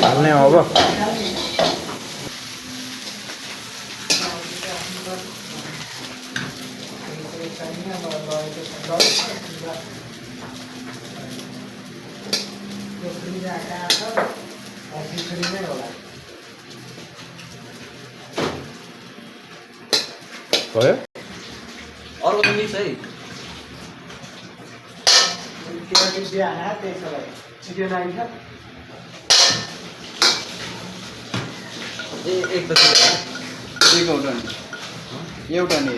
हाल्ने हो अब भयो अर्को त मिक्स है एक त एउटा नि एउटा नि